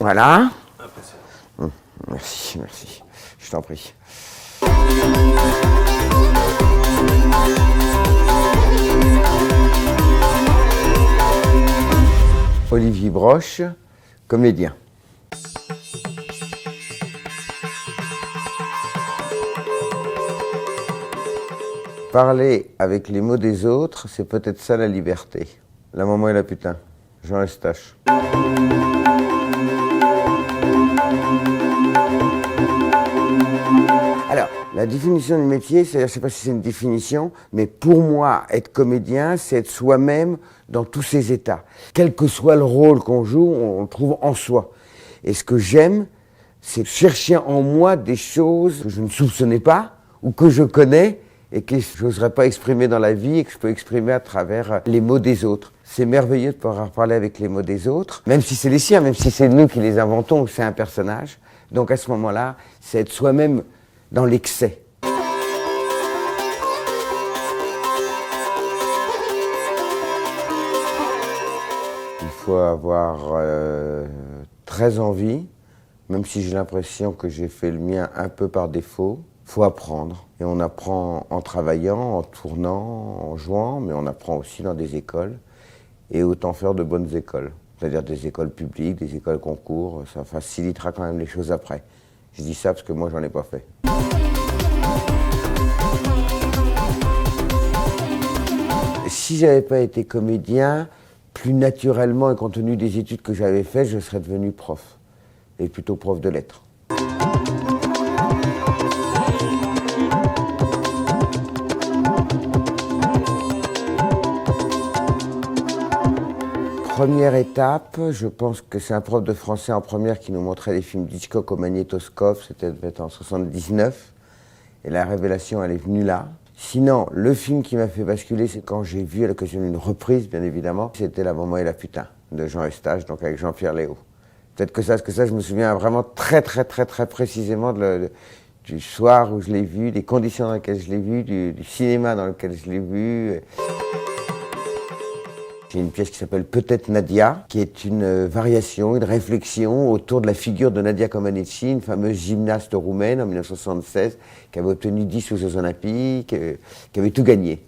Voilà. Impressionnant. Merci, merci. Je t'en prie. Olivier Broche, comédien. Parler avec les mots des autres, c'est peut-être ça la liberté. La maman et la putain. Jean Eustache. Alors, la définition du métier, je ne sais pas si c'est une définition, mais pour moi, être comédien, c'est être soi-même dans tous ses états. Quel que soit le rôle qu'on joue, on le trouve en soi. Et ce que j'aime, c'est chercher en moi des choses que je ne soupçonnais pas, ou que je connais, et que je n'oserais pas exprimer dans la vie, et que je peux exprimer à travers les mots des autres. C'est merveilleux de pouvoir parler avec les mots des autres, même si c'est les siens, même si c'est nous qui les inventons, ou c'est un personnage. Donc à ce moment-là, c'est être soi-même dans l'excès. Il faut avoir très envie, même si j'ai l'impression que j'ai fait le mien un peu par défaut. Il faut apprendre. Et on apprend en travaillant, en tournant, en jouant, mais on apprend aussi dans des écoles. Et autant faire de bonnes écoles. C'est-à-dire des écoles publiques, des écoles concours, ça facilitera quand même les choses après. Je dis ça parce que moi, j'en ai pas fait. Si j'avais pas été comédien, plus naturellement et compte tenu des études que j'avais faites, je serais devenu prof. Et plutôt prof de lettres. Première étape, je pense que c'est un prof de français en première qui nous montrait les films d'Hitchcock au magnétoscope, c'était en 79, et la révélation elle est venue là. Sinon, le film qui m'a fait basculer, c'est quand j'ai vu à l'occasion d'une reprise, bien évidemment, c'était La maman et la putain, de Jean Eustache, donc avec Jean-Pierre Léaud. Peut-être que ça, je me souviens vraiment très précisément du soir où je l'ai vu, des conditions dans lesquelles je l'ai vu, du cinéma dans lequel je l'ai vu. J'ai une pièce qui s'appelle Peut-être Nadia, qui est une variation, une réflexion autour de la figure de Nadia Comaneci, une fameuse gymnaste roumaine en 1976, qui avait obtenu 10 aux Jeux Olympiques, qui avait tout gagné,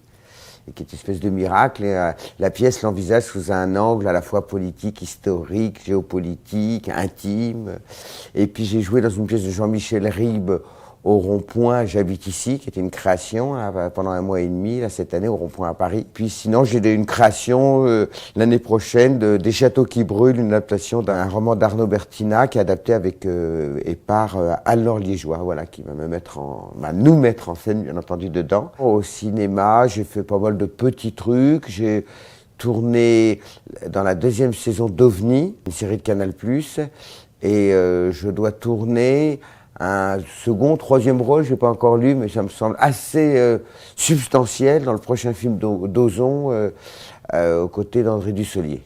et qui est une espèce de miracle. Et, la pièce l'envisage sous un angle à la fois politique, historique, géopolitique, intime. Et puis j'ai joué dans une pièce de Jean-Michel Ribes, au Rond-Point, j'habite ici, qui était une création là, pendant 1 mois et demi, là, cette année, au Rond-Point à Paris. Puis sinon, j'ai une création l'année prochaine Des châteaux qui brûlent, une adaptation d'un roman d'Arnaud Bertina, qui est adapté avec et par Anne-Laure Liégeois, voilà, qui va nous mettre en scène, bien entendu, dedans. Au cinéma, j'ai fait pas mal de petits trucs. J'ai tourné dans la 2e saison d'OVNI, une série de Canal+, et je dois tourner un second, 3e rôle, je n'ai pas encore lu, mais ça me semble assez substantiel dans le prochain film d'Ozon, aux côtés d'André Dussolier.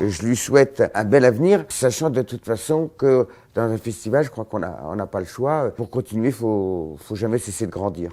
Je lui souhaite un bel avenir, sachant de toute façon que dans un festival, je crois qu'on n'a pas le choix. Pour continuer, il faut jamais cesser de grandir.